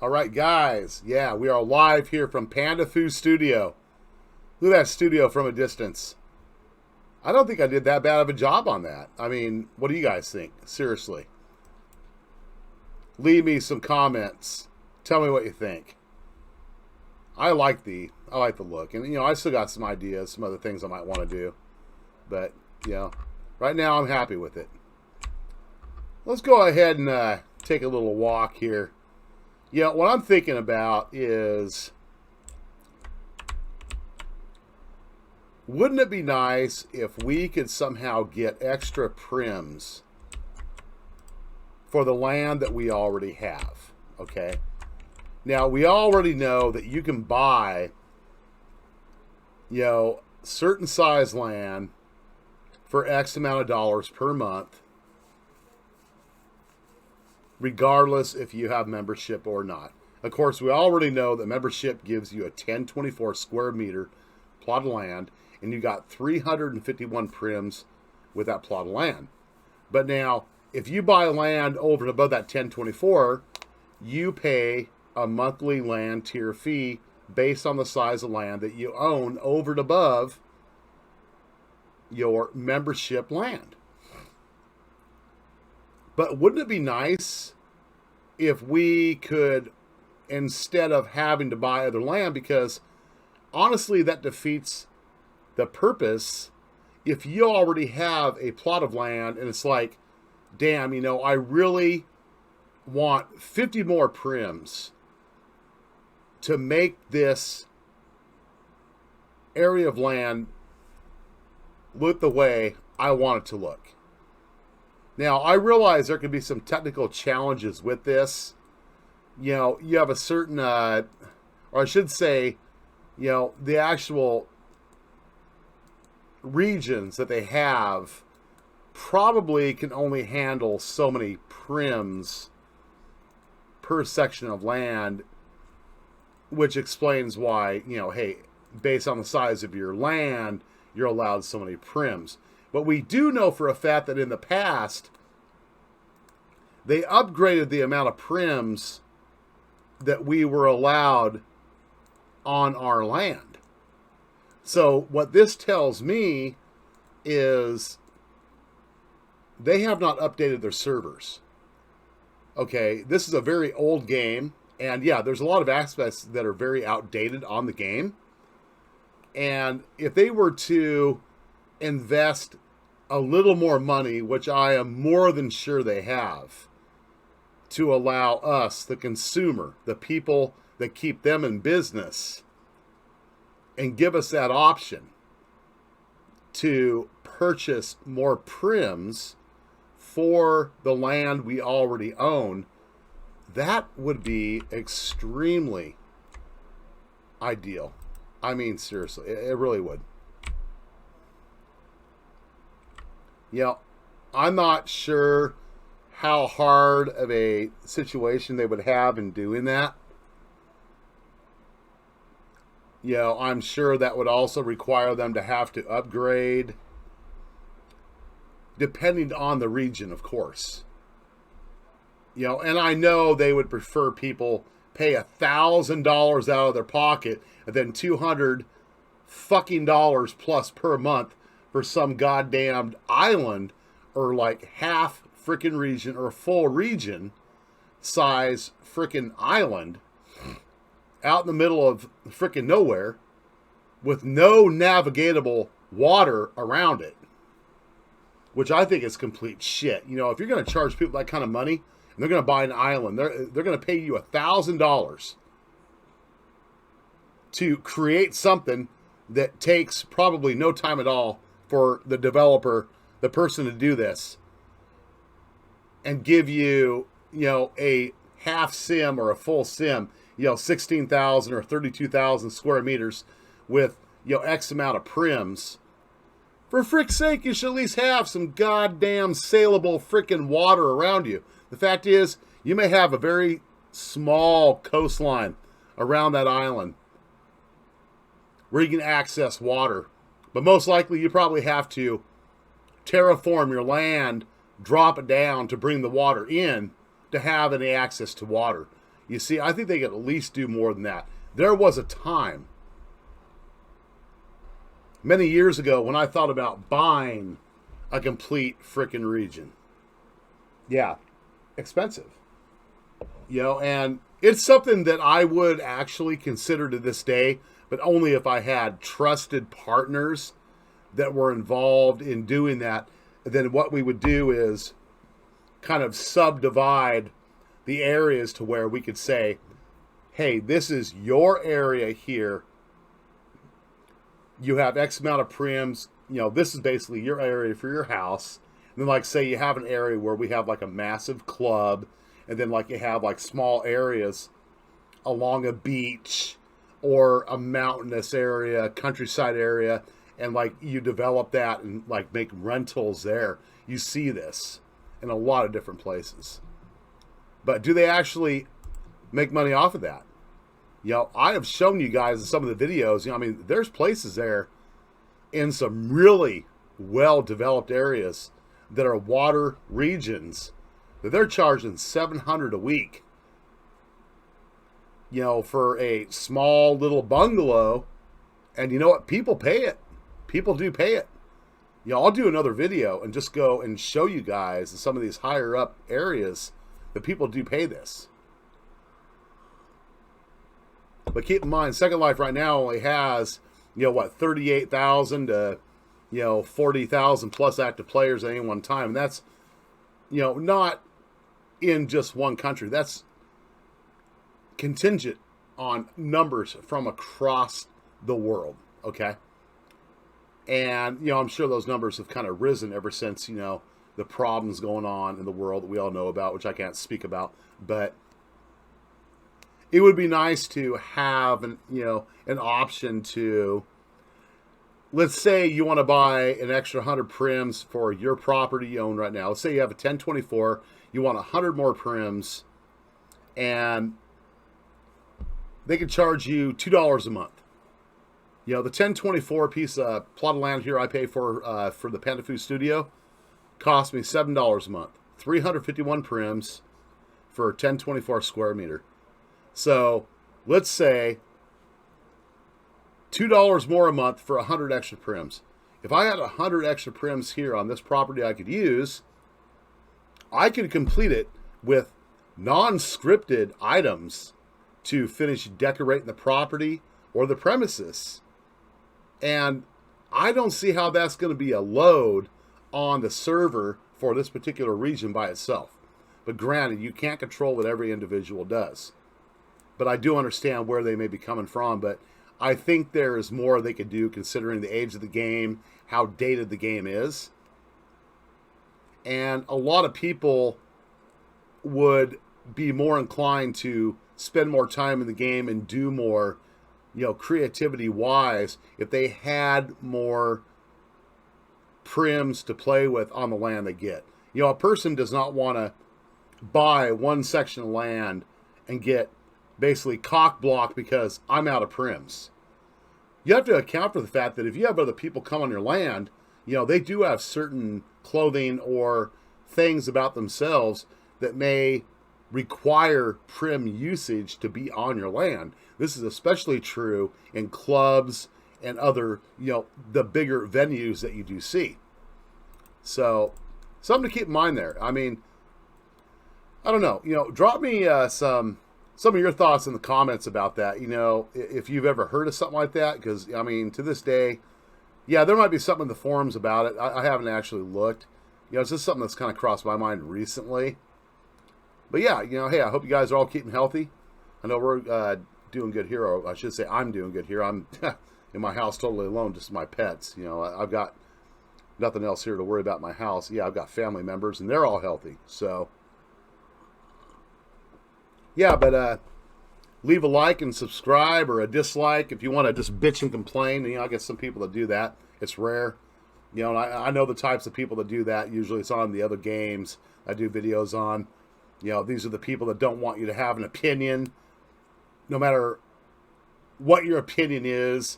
All right, guys. Yeah, we are live here from Panda Fu Studio. Look at that studio from a distance. I don't think I did that bad of a job on that. I mean, what do you guys think? Seriously. Leave me some comments. Tell me what you think. I like the look. And I still got some ideas, some other things I might want to do. But, right now I'm happy with it. Let's go ahead and take a little walk here. What I'm thinking about is, wouldn't it be nice if we could somehow get extra prims for the land that we already have? Okay. Now, we already know that you can buy, certain size land for X amount of dollars per month, regardless if you have membership or not. Of course, we already know that membership gives you a 1024 square meter plot of land, and you got 351 prims with that plot of land. But now, if you buy land over and above that 1024, you pay a monthly land tier fee based on the size of land that you own over and above your membership land. But wouldn't it be nice if we could, instead of having to buy other land, because honestly that defeats the purpose. If you already have a plot of land and it's like, damn, I really want 50 more prims to make this area of land look the way I want it to look. Now, I realize there could be some technical challenges with this. You have a certain, or I should say, the actual regions that they have probably can only handle so many prims per section of land, which explains why, hey, based on the size of your land, you're allowed so many prims. But we do know for a fact that in the past, they upgraded the amount of prims that we were allowed on our land. So what this tells me is they have not updated their servers. Okay, this is a very old game. And yeah, there's a lot of aspects that are very outdated on the game. And if they were to invest a little more money, which I am more than sure they have, to allow us, the consumer, the people that keep them in business, and give us that option to purchase more prims for the land we already own, that would be extremely ideal. I mean, seriously, it really would. I'm not sure how hard of a situation they would have in doing that. I'm sure that would also require them to have to upgrade, depending on the region, of course. And I know they would prefer people pay $1,000 out of their pocket and then $200 fucking dollars plus per month for some goddamn island, or like half freaking region or full region size freaking island out in the middle of freaking nowhere with no navigatable water around it, which I think is complete shit. If you're going to charge people that kind of money and they're going to buy an island, they're going to pay you $1,000 to create something that takes probably no time at all for the developer, the person to do this, and give you, a half sim or a full sim, 16,000 or 32,000 square meters with, X amount of prims. For frick's sake, you should at least have some goddamn saleable frickin' water around you. The fact is, you may have a very small coastline around that island where you can access water. But most likely you probably have to terraform your land, drop it down to bring the water in to have any access to water. You see, I think they could at least do more than that. There was a time many years ago when I thought about buying a complete frickin' region. Yeah, expensive. And it's something that I would actually consider to this day, but only if I had trusted partners that were involved in doing that. Then what we would do is kind of subdivide the areas to where we could say, hey, this is your area here. You have X amount of prims. This is basically your area for your house. And then, like, say you have an area where we have like a massive club, and then like you have like small areas along a beach or a mountainous area, countryside area, and like you develop that and like make rentals there. You see this in a lot of different places. But do they actually make money off of that? I have shown you guys in some of the videos, there's places there in some really well-developed areas that are water regions that they're charging $700 a week, for a small little bungalow. And you know what? People pay it. People do pay it. I'll do another video and just go and show you guys in some of these higher up areas that people do pay this. But keep in mind, Second Life right now only has, 38,000 to, 40,000 plus active players at any one time. And that's, not in just one country. That's contingent on numbers from across the world, okay? And, I'm sure those numbers have kind of risen ever since, the problems going on in the world that we all know about, which I can't speak about. But it would be nice to have an option to, let's say you want to buy an extra 100 prims for your property you own right now. Let's say you have a 1024, you want 100 more prims, and they could charge you $2 a month. The 1024 piece of plot of land here I pay for the Panda Fu Studio cost me $7 a month. 351 prims for 1024 square meter. So let's say $2 more a month for 100 extra prims. If I had 100 extra prims here on this property I could use, I could complete it with non-scripted items to finish decorating the property or the premises. And I don't see how that's going to be a load on the server for this particular region by itself. But granted, you can't control what every individual does. But I do understand where they may be coming from. But I think there is more they could do considering the age of the game, how dated the game is. And a lot of people would be more inclined to spend more time in the game and do more, creativity-wise, if they had more prims to play with on the land they get. A person does not want to buy one section of land and get basically cock-blocked because I'm out of prims. You have to account for the fact that if you have other people come on your land, they do have certain clothing or things about themselves that may require prim usage to be on your land. This is especially true in clubs and other, the bigger venues that you do see. So, something to keep in mind there. I don't know. Drop me some of your thoughts in the comments about that. If you've ever heard of something like that, because, to this day, yeah, there might be something in the forums about it. I haven't actually looked. It's just something that's kind of crossed my mind recently. But yeah, hey, I hope you guys are all keeping healthy. I know we're doing good here, or I should say I'm doing good here. I'm in my house totally alone, just my pets. I've got nothing else here to worry about in my house. Yeah, I've got family members, and they're all healthy. So, yeah, but leave a like and subscribe, or a dislike if you want to just bitch and complain. I get some people that do that. It's rare. And I know the types of people that do that. Usually it's on the other games I do videos on. These are the people that don't want you to have an opinion. No matter what your opinion is,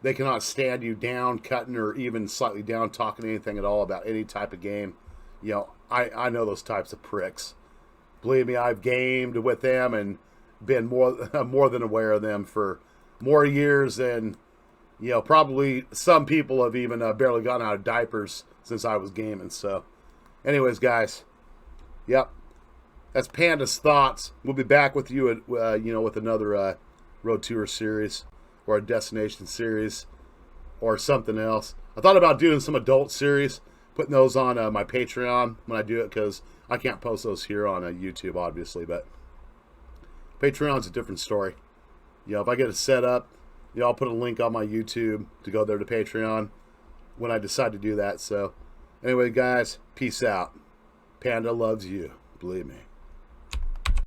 they cannot stand you down, cutting, or even slightly down, talking anything at all about any type of game. I know those types of pricks. Believe me, I've gamed with them, and been more than aware of them for more years than, you know, probably some people have even barely gotten out of diapers since I was gaming. So, anyways, guys, yep, that's Panda's thoughts. We'll be back with you, you know, with another Road Tour series or a destination series or something else. I thought about doing some adult series, putting those on my Patreon when I do it, because I can't post those here on YouTube, obviously, but Patreon's a different story. You know, if I get it set up, you know, I'll put a link on my YouTube to go there to Patreon when I decide to do that. So, anyway, guys, peace out. Panda loves you. Believe me.